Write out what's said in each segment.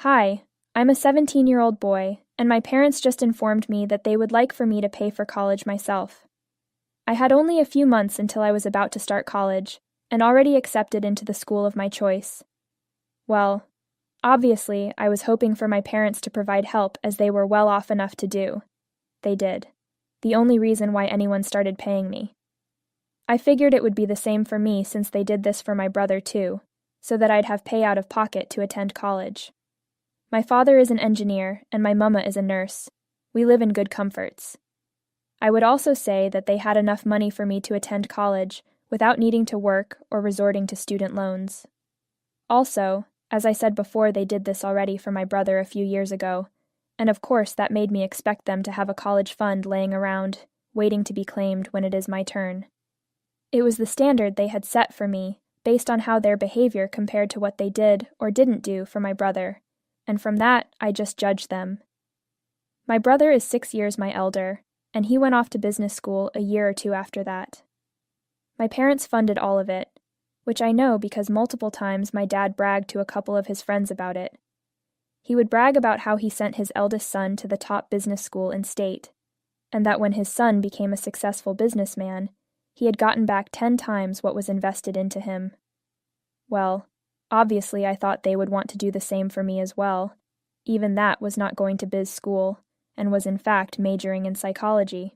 Hi, I'm a 17-year-old boy, and my parents just informed me that they would like for me to pay for college myself. I had only a few months until I was about to start college, and already accepted into the school of my choice. Well, obviously, I was hoping for my parents to provide help as they were well off enough to do. They did. The only reason why anyone started paying me. I figured it would be the same for me since they did this for my brother too, so that I'd have pay out of pocket to attend college. My father is an engineer, and my mama is a nurse. We live in good comforts. I would also say that they had enough money for me to attend college without needing to work or resorting to student loans. Also, as I said before, they did this already for my brother a few years ago, and of course that made me expect them to have a college fund laying around, waiting to be claimed when it is my turn. It was the standard they had set for me, based on how their behavior compared to what they did or didn't do for my brother, and from that I just judged them. My brother is 6 years my elder, and he went off to business school a year or two after that. My parents funded all of it, which I know because multiple times my dad bragged to a couple of his friends about it. He would brag about how he sent his eldest son to the top business school in state, and that when his son became a successful businessman, he had gotten back 10 times what was invested into him. Well, obviously I thought they would want to do the same for me as well. Even that was not going to biz school, and was in fact majoring in psychology.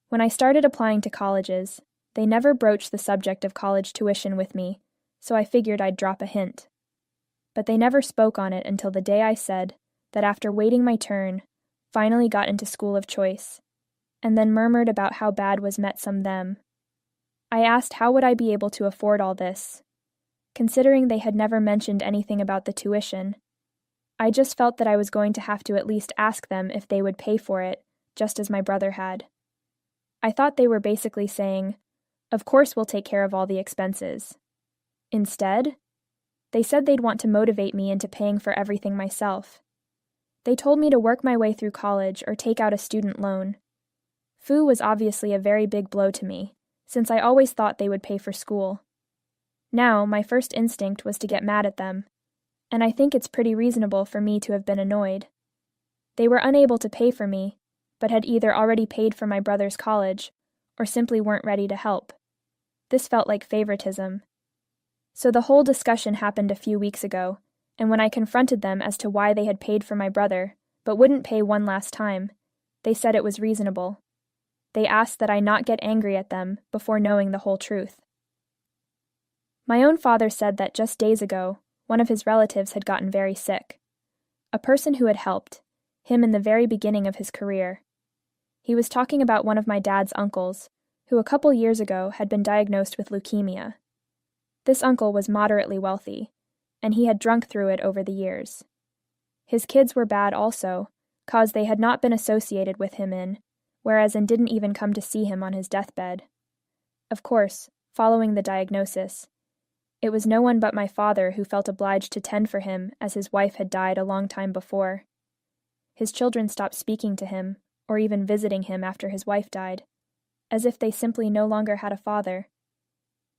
When I started applying to colleges, they never broached the subject of college tuition with me, so I figured I'd drop a hint. But they never spoke on it until the day I said that after waiting my turn, finally got into school of choice, and then murmured about how bad was met some them. I asked how would I be able to afford all this. Considering they had never mentioned anything about the tuition, I just felt that I was going to have to at least ask them if they would pay for it, just as my brother had. I thought they were basically saying, "Of course we'll take care of all the expenses." Instead, they said they'd want to motivate me into paying for everything myself. They told me to work my way through college or take out a student loan. Foo was obviously a very big blow to me, since I always thought they would pay for school. Now, my first instinct was to get mad at them, and I think it's pretty reasonable for me to have been annoyed. They were unable to pay for me, but had either already paid for my brother's college, or simply weren't ready to help. This felt like favoritism. So the whole discussion happened a few weeks ago, and when I confronted them as to why they had paid for my brother, but wouldn't pay one last time, they said it was reasonable. They asked that I not get angry at them before knowing the whole truth. My own father said that just days ago, one of his relatives had gotten very sick. A person who had helped him in the very beginning of his career. He was talking about one of my dad's uncles, who a couple years ago had been diagnosed with leukemia. This uncle was moderately wealthy, and he had drunk through it over the years. His kids were bad also, cause they had not been associated with him whereas and didn't even come to see him on his deathbed. Of course, following the diagnosis, it was no one but my father who felt obliged to tend for him as his wife had died a long time before. His children stopped speaking to him, or even visiting him after his wife died, as if they simply no longer had a father.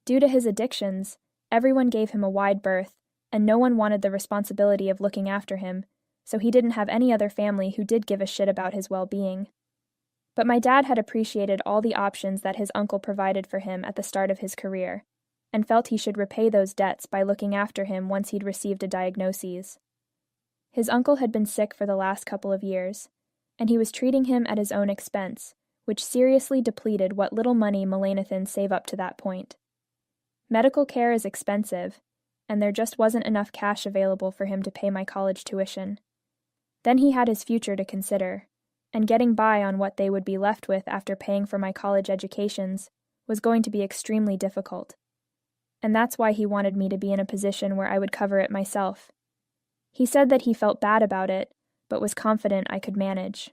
Due to his addictions, everyone gave him a wide berth, and no one wanted the responsibility of looking after him, so he didn't have any other family who did give a shit about his well-being. But my dad had appreciated all the options that his uncle provided for him at the start of his career, and felt he should repay those debts by looking after him once he'd received a diagnosis. His uncle had been sick for the last couple of years, and he was treating him at his own expense, which seriously depleted what little money Melanathan save up to that point. Medical care is expensive, and there just wasn't enough cash available for him to pay my college tuition. Then he had his future to consider, and getting by on what they would be left with after paying for my college educations was going to be extremely difficult. And that's why he wanted me to be in a position where I would cover it myself. He said that he felt bad about it, but was confident I could manage.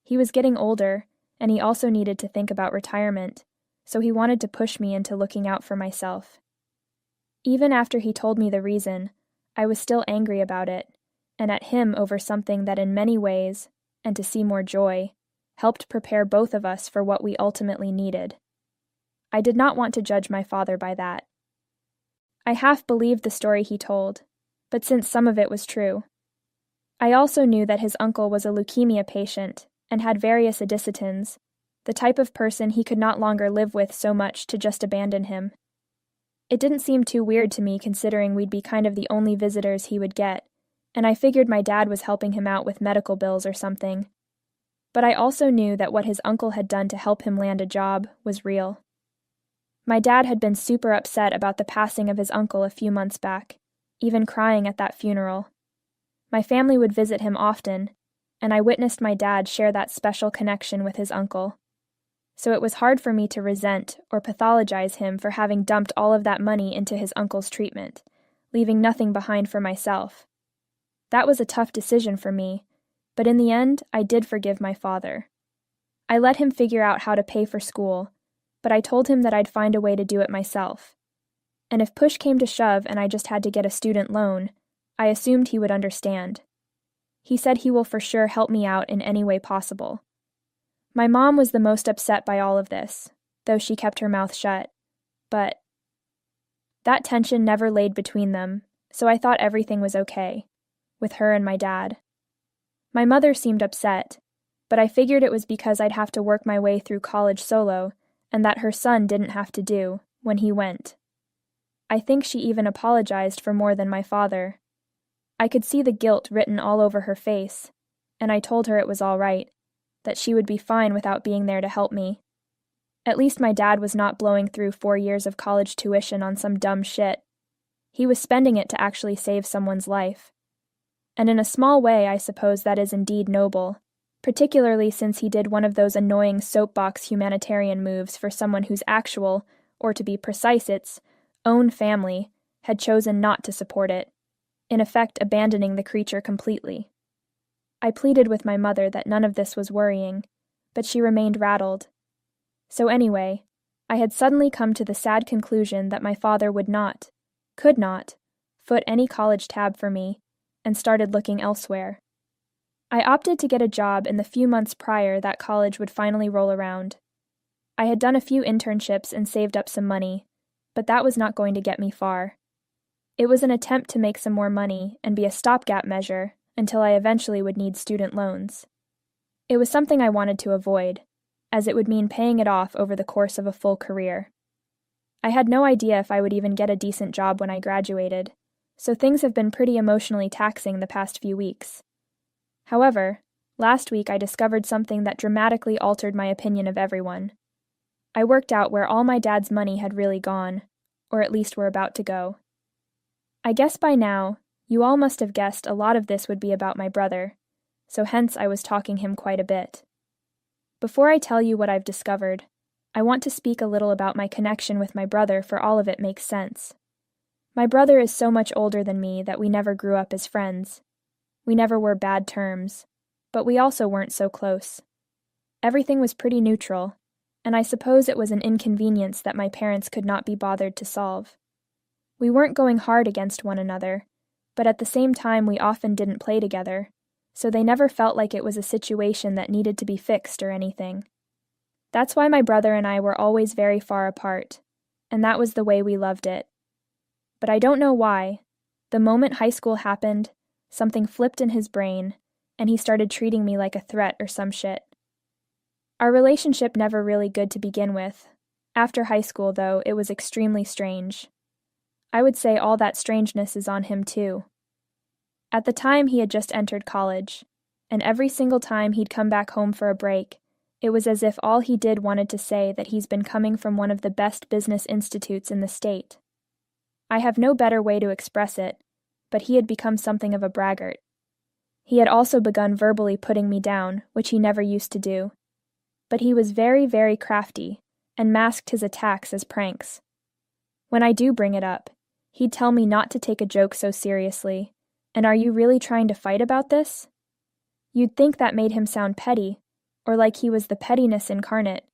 He was getting older, and he also needed to think about retirement, so he wanted to push me into looking out for myself. Even after he told me the reason, I was still angry about it, and at him over something that in many ways, and to see more joy, helped prepare both of us for what we ultimately needed. I did not want to judge my father by that. I half believed the story he told, but since some of it was true, I also knew that his uncle was a leukemia patient and had various adicetins, the type of person he could not longer live with so much to just abandon him. It didn't seem too weird to me considering we'd be kind of the only visitors he would get, and I figured my dad was helping him out with medical bills or something. But I also knew that what his uncle had done to help him land a job was real. My dad had been super upset about the passing of his uncle a few months back, even crying at that funeral. My family would visit him often, and I witnessed my dad share that special connection with his uncle. So it was hard for me to resent or pathologize him for having dumped all of that money into his uncle's treatment, leaving nothing behind for myself. That was a tough decision for me, but in the end, I did forgive my father. I let him figure out how to pay for school, but I told him that I'd find a way to do it myself. And if push came to shove and I just had to get a student loan, I assumed he would understand. He said he will for sure help me out in any way possible. My mom was the most upset by all of this, though she kept her mouth shut. But that tension never laid between them, so I thought everything was okay, with her and my dad. My mother seemed upset, but I figured it was because I'd have to work my way through college solo, and that her son didn't have to do when he went. I think she even apologized for more than my father. I could see the guilt written all over her face, and I told her it was all right, that she would be fine without being there to help me. At least my dad was not blowing through 4 years of college tuition on some dumb shit. He was spending it to actually save someone's life. And in a small way, I suppose that is indeed noble, particularly since he did one of those annoying soapbox humanitarian moves for someone whose actual, or to be precise its, own family had chosen not to support it, in effect abandoning the creature completely. I pleaded with my mother that none of this was worrying, but she remained rattled. So anyway, I had suddenly come to the sad conclusion that my father could not, foot any college tab for me, and started looking elsewhere. I opted to get a job in the few months prior that college would finally roll around. I had done a few internships and saved up some money, but that was not going to get me far. It was an attempt to make some more money and be a stopgap measure until I eventually would need student loans. It was something I wanted to avoid, as it would mean paying it off over the course of a full career. I had no idea if I would even get a decent job when I graduated, so things have been pretty emotionally taxing the past few weeks. However, last week I discovered something that dramatically altered my opinion of everyone. I worked out where all my dad's money had really gone, or at least were about to go. I guess by now, you all must have guessed a lot of this would be about my brother, so hence I was talking him quite a bit. Before I tell you what I've discovered, I want to speak a little about my connection with my brother for all of it makes sense. My brother is so much older than me that we never grew up as friends. We never were bad terms, but we also weren't so close. Everything was pretty neutral, and I suppose it was an inconvenience that my parents could not be bothered to solve. We weren't going hard against one another, but at the same time we often didn't play together, so they never felt like it was a situation that needed to be fixed or anything. That's why my brother and I were always very far apart, and that was the way we loved it. But I don't know why. The moment high school happened, something flipped in his brain, and he started treating me like a threat or some shit. Our relationship never really good to begin with. After high school, though, it was extremely strange. I would say all that strangeness is on him, too. At the time, he had just entered college, and every single time he'd come back home for a break, it was as if all he did wanted to say that he's been coming from one of the best business institutes in the state. I have no better way to express it, but he had become something of a braggart. He had also begun verbally putting me down, which he never used to do. But he was very, very crafty, and masked his attacks as pranks. When I do bring it up, he'd tell me not to take a joke so seriously, and are you really trying to fight about this? You'd think that made him sound petty, or like he was the pettiness incarnate.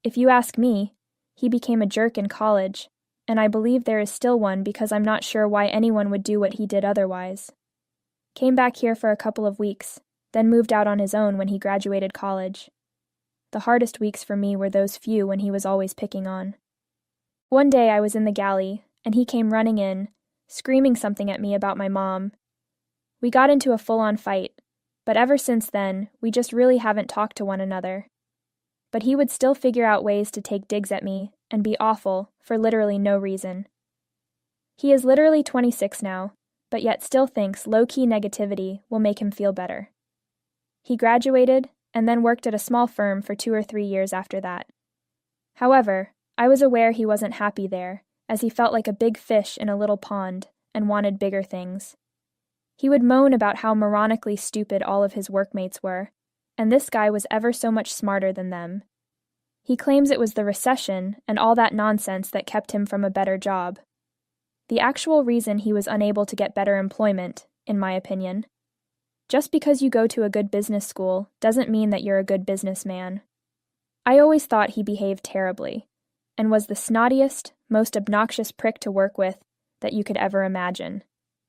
If you ask me, he became a jerk in college, and I believe there is still one because I'm not sure why anyone would do what he did otherwise. Came back here for a couple of weeks, then moved out on his own when he graduated college. The hardest weeks for me were those few when he was always picking on. One day I was in the galley, and he came running in, screaming something at me about my mom. We got into a full-on fight, but ever since then, we just really haven't talked to one another. But he would still figure out ways to take digs at me and be awful for literally no reason. He is literally 26 now, but yet still thinks low-key negativity will make him feel better. He graduated and then worked at a small firm for 2 or 3 years after that. However, I was aware he wasn't happy there, as he felt like a big fish in a little pond and wanted bigger things. He would moan about how moronically stupid all of his workmates were, and this guy was ever so much smarter than them. He claims it was the recession and all that nonsense that kept him from a better job. The actual reason he was unable to get better employment, in my opinion. Just because you go to a good business school doesn't mean that you're a good businessman. I always thought he behaved terribly, and was the snottiest, most obnoxious prick to work with that you could ever imagine.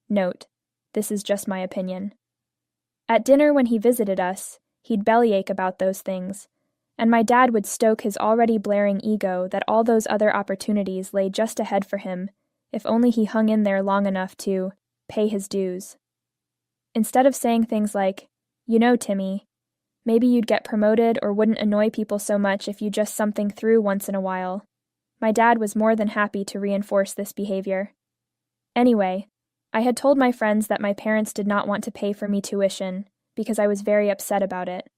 Note, this is just my opinion. At dinner when he visited us, he'd bellyache about those things, and my dad would stoke his already blaring ego that all those other opportunities lay just ahead for him if only he hung in there long enough to pay his dues. Instead of saying things like, "You know, Timmy, maybe you'd get promoted or wouldn't annoy people so much if you just something through once in a while," my dad was more than happy to reinforce this behavior. Anyway, I had told my friends that my parents did not want to pay for me tuition because I was very upset about it.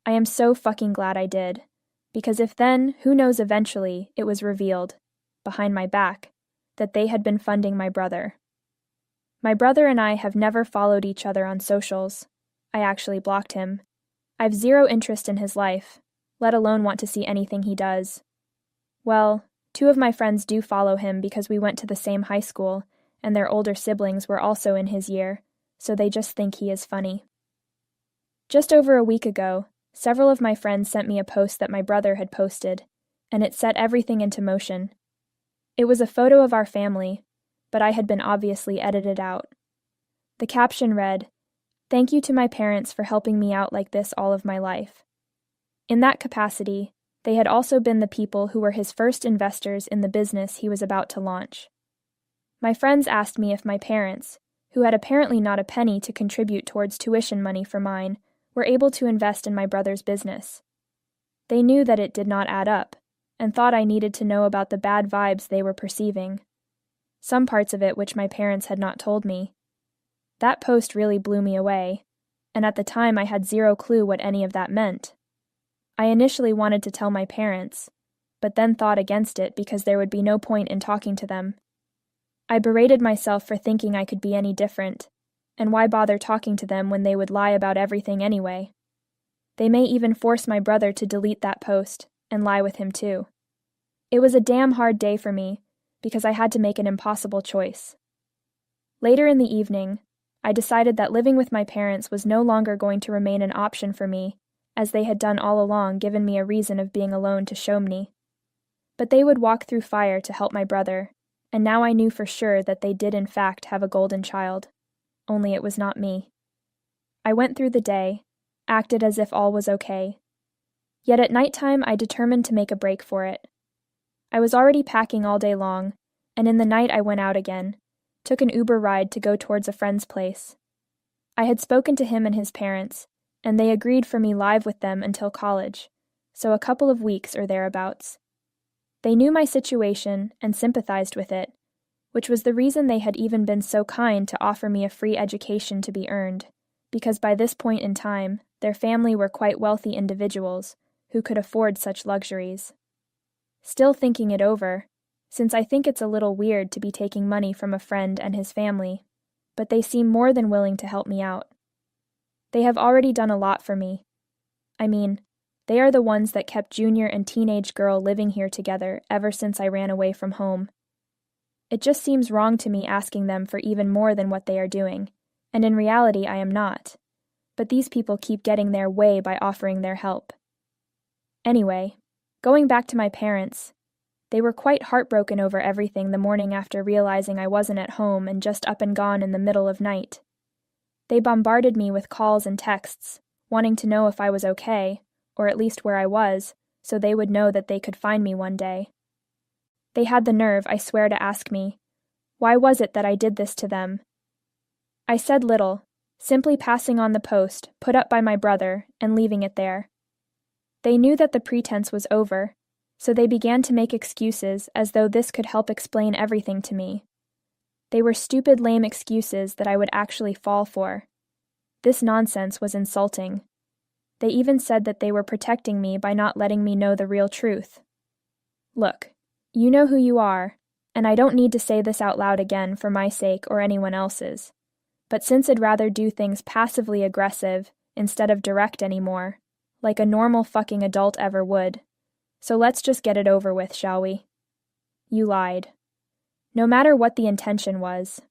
I am so fucking glad I did, because if then, who knows, eventually, it was revealed, behind my back, that they had been funding my brother. My brother and I have never followed each other on socials. I actually blocked him. I've zero interest in his life, let alone want to see anything he does. Well, 2 of my friends do follow him because we went to the same high school, and their older siblings were also in his year, so they just think he is funny. Just over a week ago, several of my friends sent me a post that my brother had posted, and it set everything into motion. It was a photo of our family, but I had been obviously edited out. The caption read, "Thank you to my parents for helping me out like this all of my life." In that capacity, they had also been the people who were his first investors in the business he was about to launch. My friends asked me if my parents, who had apparently not a penny to contribute towards tuition money for mine, were able to invest in my brother's business. They knew that it did not add up, and thought I needed to know about the bad vibes they were perceiving. Some parts of it which my parents had not told me. That post really blew me away, and at the time I had zero clue what any of that meant. I initially wanted to tell my parents, but then thought against it because there would be no point in talking to them. I berated myself for thinking I could be any different, and why bother talking to them when they would lie about everything anyway? They may even force my brother to delete that post, and lie with him too. It was a damn hard day for me, because I had to make an impossible choice. Later in the evening, I decided that living with my parents was no longer going to remain an option for me, as they had done all along, given me a reason of being alone to show me. But they would walk through fire to help my brother, and now I knew for sure that they did in fact have a golden child, only it was not me. I went through the day, acted as if all was okay. Yet at nighttime I determined to make a break for it. I was already packing all day long, and in the night I went out again, took an Uber ride to go towards a friend's place. I had spoken to him and his parents, and they agreed for me live with them until college, so a couple of weeks or thereabouts. They knew my situation and sympathized with it, which was the reason they had even been so kind to offer me a free education to be earned, because by this point in time, their family were quite wealthy individuals who could afford such luxuries. Still thinking it over, since I think it's a little weird to be taking money from a friend and his family, but they seem more than willing to help me out. They have already done a lot for me. I mean, they are the ones that kept Junior and teenage girl living here together ever since I ran away from home. It just seems wrong to me asking them for even more than what they are doing, and in reality I am not. But these people keep getting their way by offering their help. Anyway, going back to my parents, they were quite heartbroken over everything the morning after realizing I wasn't at home and just up and gone in the middle of night. They bombarded me with calls and texts, wanting to know if I was okay, or at least where I was, so they would know that they could find me one day. They had the nerve, I swear, to ask me, why was it that I did this to them? I said little, simply passing on the post put up by my brother and leaving it there. They knew that the pretense was over, so they began to make excuses as though this could help explain everything to me. They were stupid, lame excuses that I would actually fall for. This nonsense was insulting. They even said that they were protecting me by not letting me know the real truth. Look, you know who you are, and I don't need to say this out loud again for my sake or anyone else's. But since I'd rather do things passively aggressive instead of direct anymore, like a normal fucking adult ever would, so let's just get it over with, shall we? You lied. No matter what the intention was.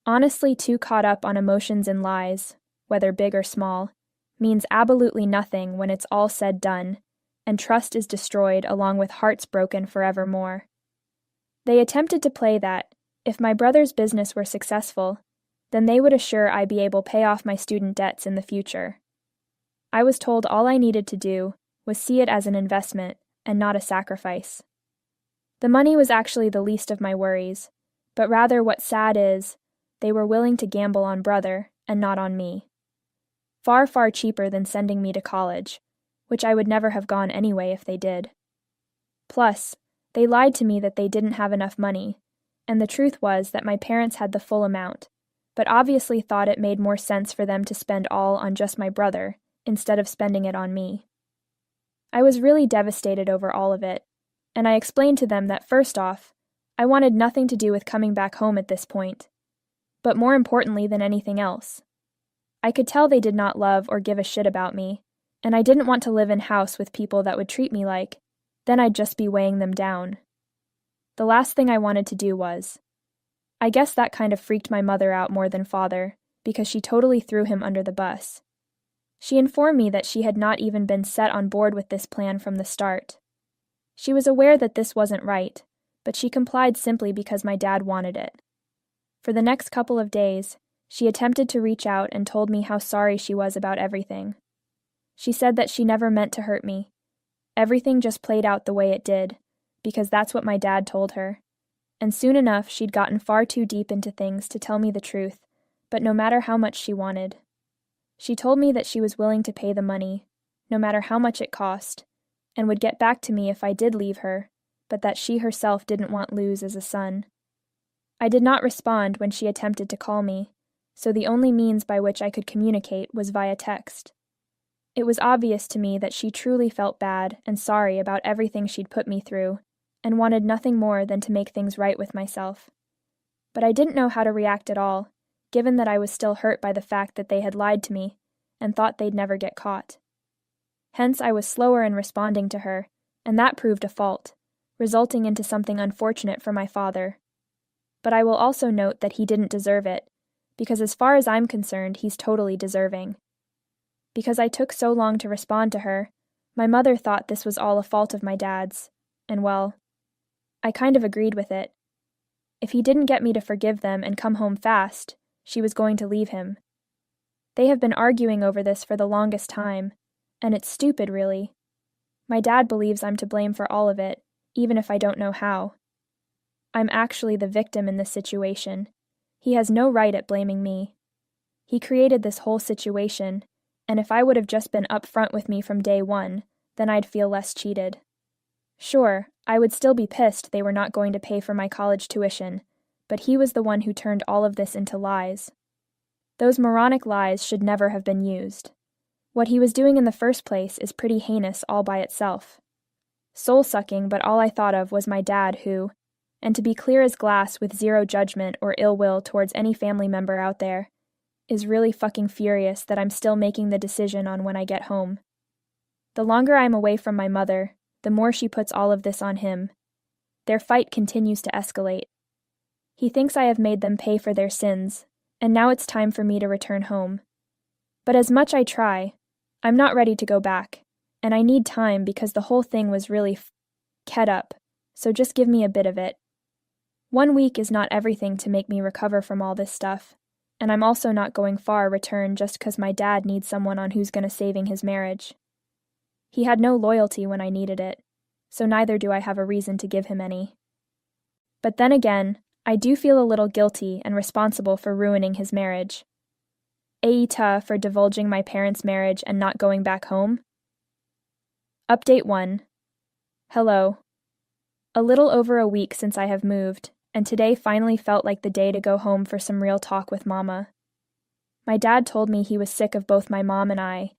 Honestly, too caught up on emotions and lies, whether big or small, means absolutely nothing when it's all said done, and trust is destroyed along with hearts broken forevermore. They attempted to play that, if my brother's business were successful, then they would assure I'd be able to pay off my student debts in the future. I was told all I needed to do was see it as an investment and not a sacrifice. The money was actually the least of my worries, but rather what's sad is, they were willing to gamble on brother and not on me. Far, far cheaper than sending me to college, which I would never have gone anyway if they did. Plus, they lied to me that they didn't have enough money, and the truth was that my parents had the full amount, but obviously thought it made more sense for them to spend all on just my brother instead of spending it on me. I was really devastated over all of it, and I explained to them that first off, I wanted nothing to do with coming back home at this point, but more importantly than anything else. I could tell they did not love or give a shit about me, and I didn't want to live in house with people that would treat me like, then I'd just be weighing them down. The last thing I wanted to do was. I guess that kind of freaked my mother out more than father, because she totally threw him under the bus. She informed me that she had not even been set on board with this plan from the start. She was aware that this wasn't right, but she complied simply because my dad wanted it. For the next couple of days, she attempted to reach out and told me how sorry she was about everything. She said that she never meant to hurt me. Everything just played out the way it did, because that's what my dad told her. And soon enough, she'd gotten far too deep into things to tell me the truth, but no matter how much she wanted. She told me that she was willing to pay the money, no matter how much it cost, and would get back to me if I did leave her, but that she herself didn't want Luz as a son. I did not respond when she attempted to call me, so the only means by which I could communicate was via text. It was obvious to me that she truly felt bad and sorry about everything she'd put me through, and wanted nothing more than to make things right with myself. But I didn't know how to react at all, given that I was still hurt by the fact that they had lied to me, and thought they'd never get caught. Hence I was slower in responding to her, and that proved a fault, resulting into something unfortunate for my father. But I will also note that he didn't deserve it, because as far as I'm concerned, he's totally deserving. Because I took so long to respond to her, my mother thought this was all a fault of my dad's, and well, I kind of agreed with it. If he didn't get me to forgive them and come home fast, she was going to leave him. They have been arguing over this for the longest time, and it's stupid, really. My dad believes I'm to blame for all of it, even if I don't know how. I'm actually the victim in this situation. He has no right at blaming me. He created this whole situation, and if I would have just been upfront with me from day one, then I'd feel less cheated. Sure, I would still be pissed they were not going to pay for my college tuition, but he was the one who turned all of this into lies. Those moronic lies should never have been used. What he was doing in the first place is pretty heinous all by itself. Soul-sucking, but all I thought of was my dad who, and to be clear as glass with zero judgment or ill will towards any family member out there, is really fucking furious that I'm still making the decision on when I get home. The longer I'm away from my mother, the more she puts all of this on him. Their fight continues to escalate. He thinks I have made them pay for their sins, and now it's time for me to return home. But as much I try, I'm not ready to go back, and I need time because the whole thing was really ket up, so just give me a bit of it. 1 week is not everything to make me recover from all this stuff, and I'm also not going far return just 'cause my dad needs someone on who's gonna saving his marriage. He had no loyalty when I needed it, so neither do I have a reason to give him any. But then again, I do feel a little guilty and responsible for ruining his marriage. Aita for divulging my parents' marriage and not going back home. Update 1. Hello. A little over a week since I have moved, and today finally felt like the day to go home for some real talk with Mama. My dad told me he was sick of both my mom and I,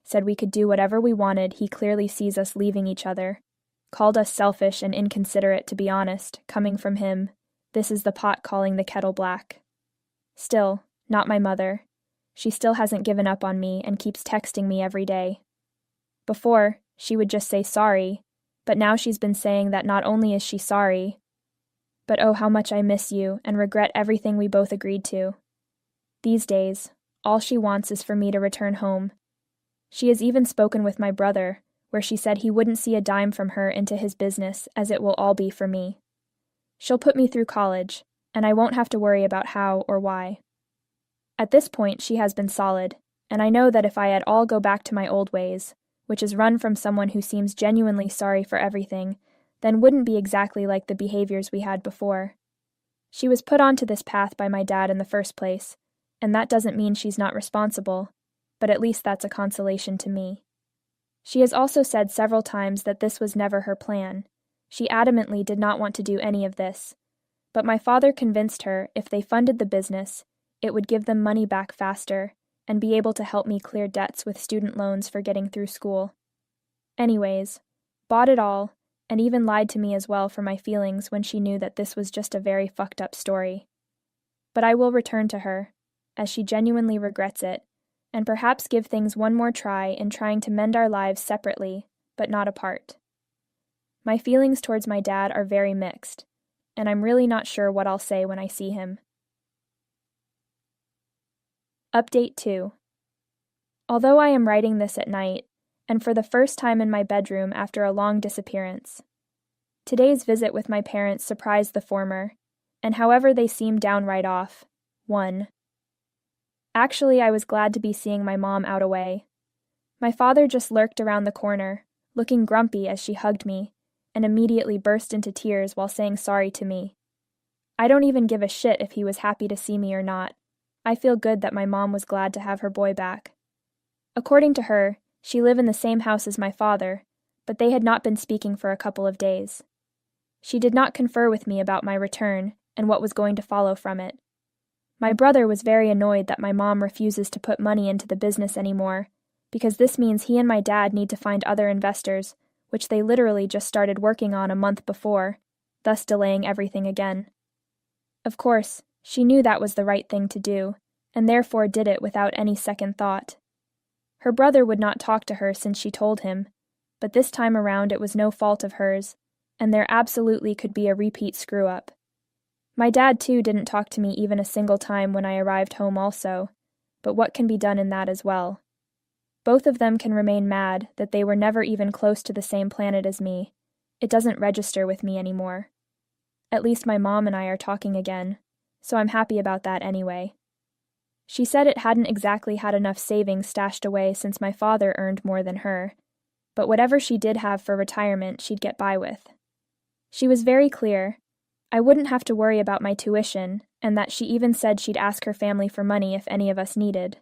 said we could do whatever we wanted. He clearly sees us leaving each other, called us selfish and inconsiderate, to be honest, coming from him. This is the pot calling the kettle black. Still, not my mother. She still hasn't given up on me and keeps texting me every day. Before, she would just say sorry, but now she's been saying that not only is she sorry, but oh, how much I miss you and regret everything we both agreed to. These days, all she wants is for me to return home. She has even spoken with my brother, where she said he wouldn't see a dime from her into his business, as it will all be for me. She'll put me through college, and I won't have to worry about how or why. At this point, she has been solid, and I know that if I at all go back to my old ways, which is run from someone who seems genuinely sorry for everything, then wouldn't be exactly like the behaviors we had before. She was put onto this path by my dad in the first place, and that doesn't mean she's not responsible, but at least that's a consolation to me. She has also said several times that this was never her plan. She adamantly did not want to do any of this, but my father convinced her if they funded the business, it would give them money back faster and be able to help me clear debts with student loans for getting through school. Anyways, bought it all, and even lied to me as well for my feelings when she knew that this was just a very fucked up story. But I will return to her, as she genuinely regrets it, and perhaps give things one more try in trying to mend our lives separately, but not apart. My feelings towards my dad are very mixed, and I'm really not sure what I'll say when I see him. Update 2. Although I am writing this at night, and for the first time in my bedroom after a long disappearance, today's visit with my parents surprised the former, and however they seemed downright off, 1. Actually, I was glad to be seeing my mom out away. My father just lurked around the corner, looking grumpy as she hugged me, and immediately burst into tears while saying sorry to me. I don't even give a shit if he was happy to see me or not. I feel good that my mom was glad to have her boy back. According to her, she lived in the same house as my father, but they had not been speaking for a couple of days. She did not confer with me about my return and what was going to follow from it. My brother was very annoyed that my mom refuses to put money into the business anymore, because this means he and my dad need to find other investors, which they literally just started working on a month before, thus delaying everything again. Of course, she knew that was the right thing to do, and therefore did it without any second thought. Her brother would not talk to her since she told him, but this time around it was no fault of hers, and there absolutely could be a repeat screw-up. My dad, too, didn't talk to me even a single time when I arrived home also, but what can be done in that as well? Both of them can remain mad that they were never even close to the same planet as me. It doesn't register with me anymore. At least my mom and I are talking again, so I'm happy about that anyway. She said it hadn't exactly had enough savings stashed away since my father earned more than her, but whatever she did have for retirement she'd get by with. She was very clear. I wouldn't have to worry about my tuition, and that she even said she'd ask her family for money if any of us needed.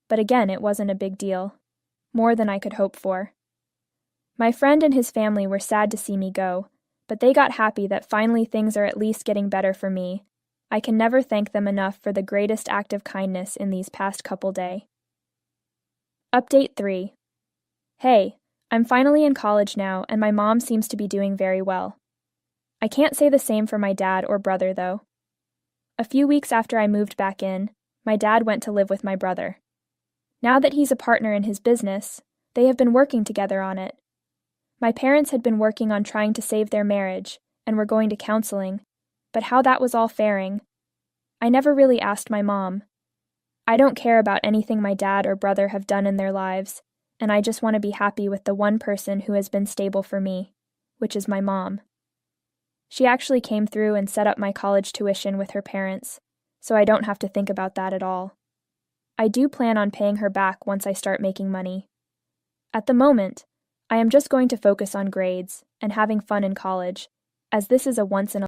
But again, it wasn't a big deal. More than I could hope for. My friend and his family were sad to see me go, but they got happy that finally things are at least getting better for me. I can never thank them enough for the greatest act of kindness in these past couple days. Update 3. Hey, I'm finally in college now, and my mom seems to be doing very well. I can't say the same for my dad or brother, though. A few weeks after I moved back in, my dad went to live with my brother. Now that he's a partner in his business, they have been working together on it. My parents had been working on trying to save their marriage, and were going to counseling, but how that was all faring. I never really asked my mom. I don't care about anything my dad or brother have done in their lives, and I just want to be happy with the one person who has been stable for me, which is my mom. She actually came through and set up my college tuition with her parents, so I don't have to think about that at all. I do plan on paying her back once I start making money. At the moment, I am just going to focus on grades and having fun in college, as this is a once-in-a